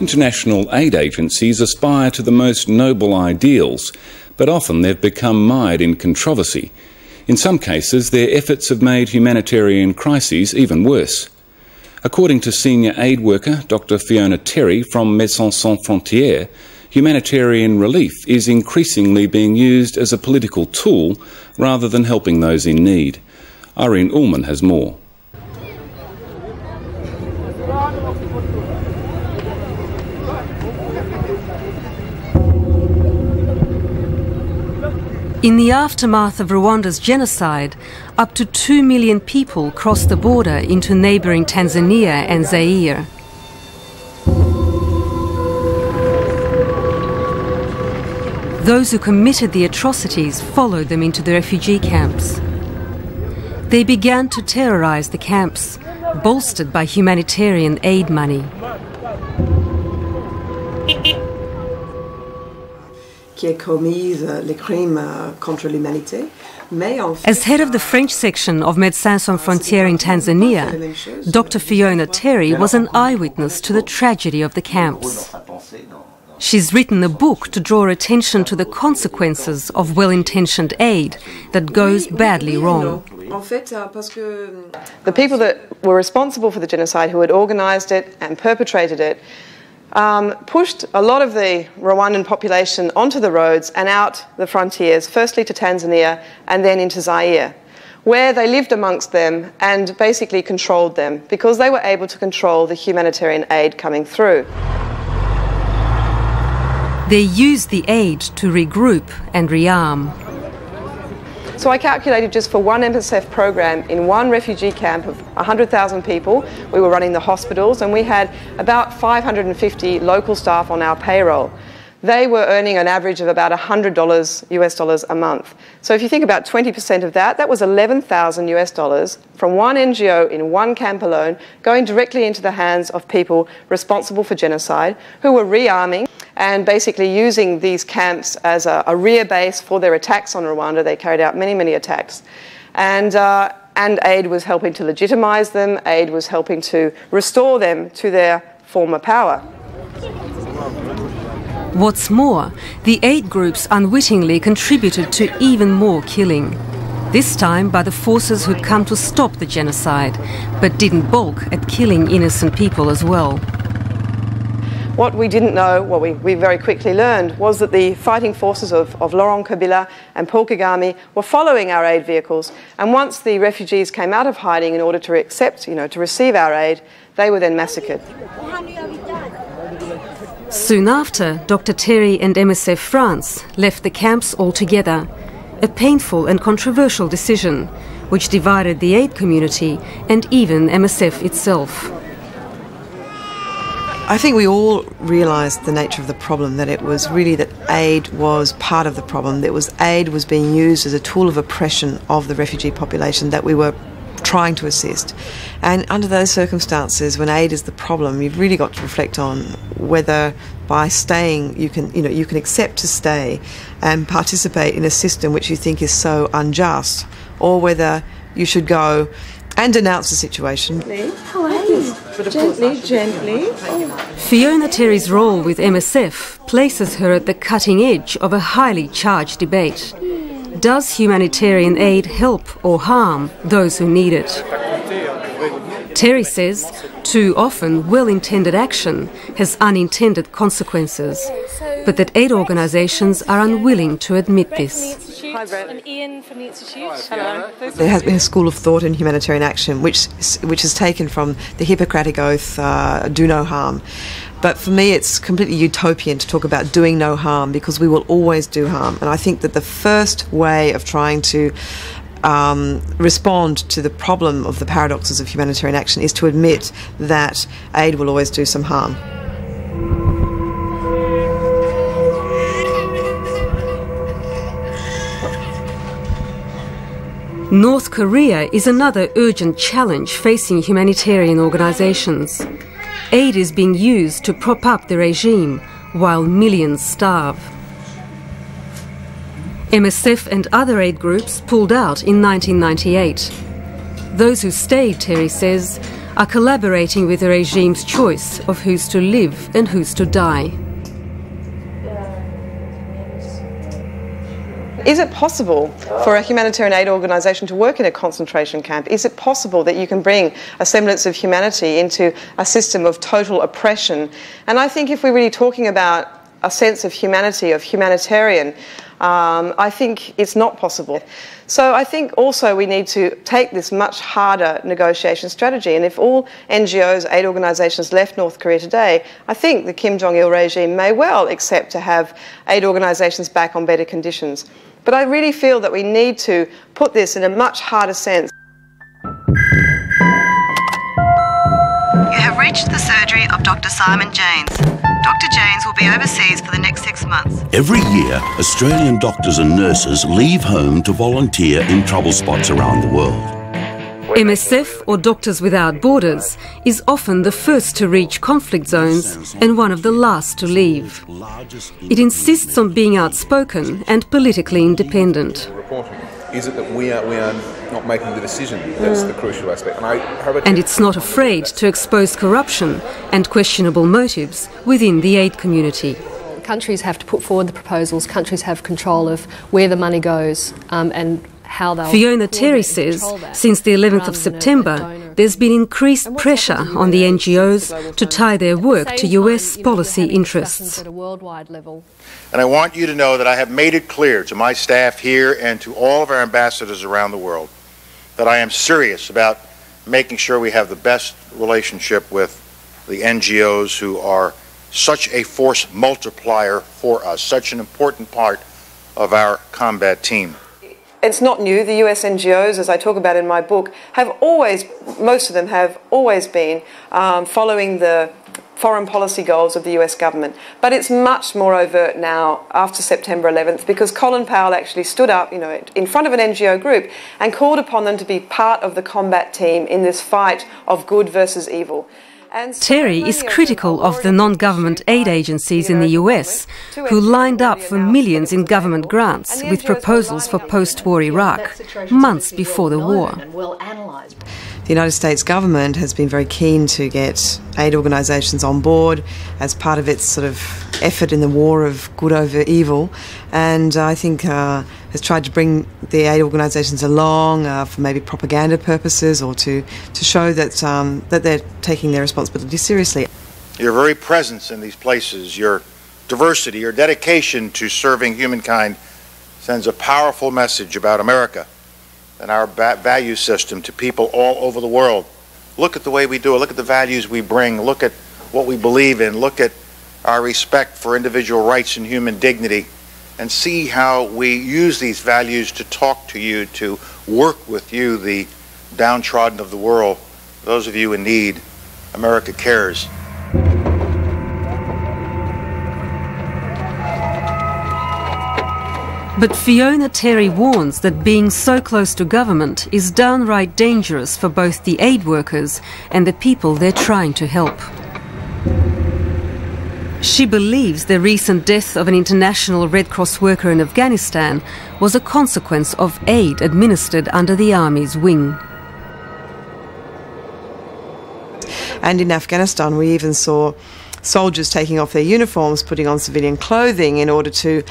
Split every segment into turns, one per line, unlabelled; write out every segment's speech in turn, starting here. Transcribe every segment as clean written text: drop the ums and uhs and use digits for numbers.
International aid agencies aspire to the most noble ideals, but often they've become mired in controversy. In some cases, their efforts have made humanitarian crises even worse. According to senior aid worker Dr. FionaTerry from Médecins Sans Frontières, humanitarian relief is increasingly being used as a political tool rather than helping those in need. Irene Ulman has more.
In the aftermath of Rwanda's genocide, up to 2 million people crossed the border into neighbouring Tanzania and Zaire. Those who committed the atrocities followed them into the refugee camps. They began to terrorise the camps, bolstered by humanitarian aid money. As head of the French section of Médecins Sans Frontières in Tanzania, Dr. FionaTerry was an eyewitness to the tragedy of the camps. She's written a book to draw attention to the consequences of well-intentioned aid that goes badly wrong.
The people that were responsible for the genocide, who had organised it and perpetrated it, pushed a lot of the Rwandan population onto the roads and out the frontiers, firstly to Tanzania and then into Zaire, where they lived amongst them and basically controlled them because they were able to control the humanitarian aid coming through.
They used the aid to regroup and rearm.
So I calculated just for one MSF program in one refugee camp of 100,000 people, we were running the hospitals and we had about 550 local staff on our payroll. They were earning an average of about $100 US dollars a month. So if you think about 20% of that, that was 11,000 US dollars from one NGO in one camp alone, going directly into the hands of people responsible for genocide, who were rearming and basically using these camps as a rear base for their attacks on Rwanda. They carried out many, many attacks. And aid was helping to legitimise them, aid was helping to restore them to their former power.
What's more, the aid groups unwittingly contributed to even more killing. This time by the forces who'd come to stop the genocide, but didn't balk at killing innocent people as well.
What we didn't know, what we very quickly learned, was that the fighting forces of Laurent Kabila and Paul Kagame were following our aid vehicles, and once the refugees came out of hiding in order to accept, to receive our aid, they were then massacred.
Soon after, Dr. Terry and MSF France left the camps altogether, a painful and controversial decision which divided the aid community and even MSF itself.
I think we all realised the nature of the problem, that it was really that aid was part of the problem. Aid was being used as a tool of oppression of the refugee population that we were trying to assist. And under those circumstances, when aid is the problem, you've really got to reflect on whether by staying you can accept to stay and participate in a system which you think is so unjust, or whether you should go and denounce the situation.
Gently.
FionaTerry's role with MSF places her at the cutting edge of a highly charged debate. Does humanitarian aid help or harm those who need it? Terry says too often well-intended action has unintended consequences, but that aid organisations are unwilling to admit this.
And Ian from the Institute. Hello.
There has been a school of thought in humanitarian action which is taken from the Hippocratic Oath, do no harm. But for me it's completely utopian to talk about doing no harm, because we will always do harm. And I think that the first way of trying to respond to the problem of the paradoxes of humanitarian action is to admit that aid will always do some harm.
North Korea is another urgent challenge facing humanitarian organisations. Aid is being used to prop up the regime while millions starve. MSF and other aid groups pulled out in 1998. Those who stayed, Terry says, are collaborating with the regime's choice of who's to live and who's to die.
Is it possible for a humanitarian aid organisation to work in a concentration camp? Is it possible that you can bring a semblance of humanity into a system of total oppression? And I think if we're really talking about a sense of humanity, of humanitarian, I think it's not possible. So I think also we need to take this much harder negotiation strategy, and if all NGOs, aid organisations left North Korea today, I think the Kim Jong-il regime may well accept to have aid organisations back on better conditions. But I really feel that we need to put this in a much harder sense.
You have reached the surgery of Dr. Simon Janes. Dr. Janes will be overseas for the next 6 months.
Every year, Australian doctors and nurses leave home to volunteer in trouble spots around the world.
MSF, or Doctors Without Borders, is often the first to reach conflict zones and one of the last to leave. It insists on being outspoken and politically independent.
Is it that we are not making the decision? That's the crucial aspect.
And it's not afraid to expose corruption and questionable motives within the aid community.
Countries have to put forward the proposals, countries have control of where the money goes and how they'll...
FionaTerry says since the 11th of September, there's been increased pressure on the NGOs to tie their work to US policy interests.
And I want you to know that I have made it clear to my staff here and to all of our ambassadors around the world that I am serious about making sure we have the best relationship with the NGOs who are such a force multiplier for us, such an important part of our combat team.
It's not new. The US NGOs, as I talk about in my book, have always, most of them have always been following the foreign policy goals of the US government. But it's much more overt now after September 11th because Colin Powell actually stood up, in front of an NGO group and called upon them to be part of the combat team in this fight of good versus evil.
Terry is critical of the non-government aid agencies in the US who lined up for millions in government grants with proposals for post-war Iraq months before the war.
The United States government has been very keen to get aid organisations on board as part of its sort of effort in the war of good over evil, and I think has tried to bring the aid organisations along for maybe propaganda purposes or to show that that they're taking their responsibility seriously.
Your very presence in these places, your diversity, your dedication to serving humankind sends a powerful message about America and our value system to people all over the world. Look at the way we do it. Look at the values we bring. Look at what we believe in. Look at our respect for individual rights and human dignity, and see how we use these values to talk to you, to work with you, the downtrodden of the world. Those of you in need, America cares.
But FionaTerry warns that being so close to government is downright dangerous for both the aid workers and the people they're trying to help. She believes the recent death of an international Red Cross worker in Afghanistan was a consequence of aid administered under the army's wing.
And in Afghanistan, we even saw soldiers taking off their uniforms, putting on civilian clothing in order to,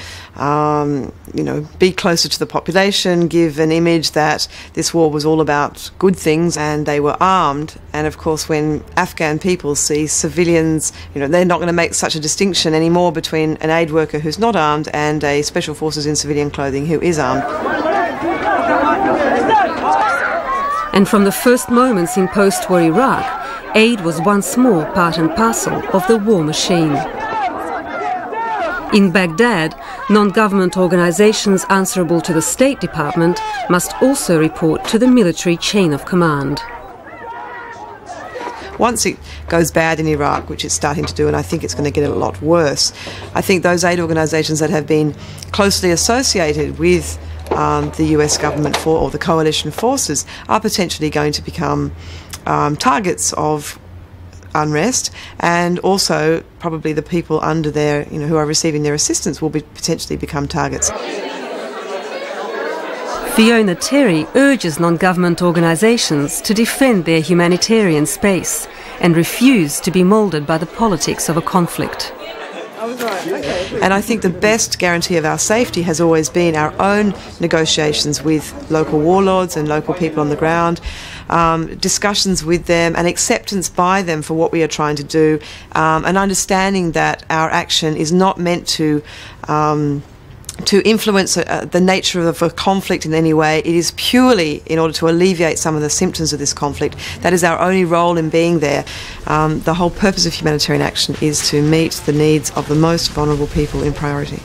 be closer to the population, give an image that this war was all about good things, and they were armed. And of course, when Afghan people see civilians, they're not going to make such a distinction anymore between an aid worker who's not armed and a special forces in civilian clothing who is armed.
And from the first moments in post-war Iraq, aid was once more part and parcel of the war machine. In Baghdad, non-government organisations answerable to the State Department must also report to the military chain of command.
Once it goes bad in Iraq, which it's starting to do, and I think it's going to get a lot worse, I think those aid organisations that have been closely associated with the US government or the coalition forces are potentially going to become targets of unrest, and also probably the people under their, who are receiving their assistance will potentially become targets.
FionaTerry urges non-government organisations to defend their humanitarian space and refuse to be moulded by the politics of a conflict.
And I think the best guarantee of our safety has always been our own negotiations with local warlords and local people on the ground, discussions with them and acceptance by them for what we are trying to do, and understanding that our action is not meant to influence the nature of a conflict in any way. It is purely in order to alleviate some of the symptoms of this conflict. That is our only role in being there. The whole purpose of humanitarian action is to meet the needs of the most vulnerable people in priority.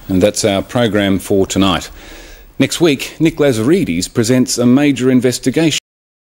And that's our program for tonight. Next week, Nick Lazaridis presents a major investigation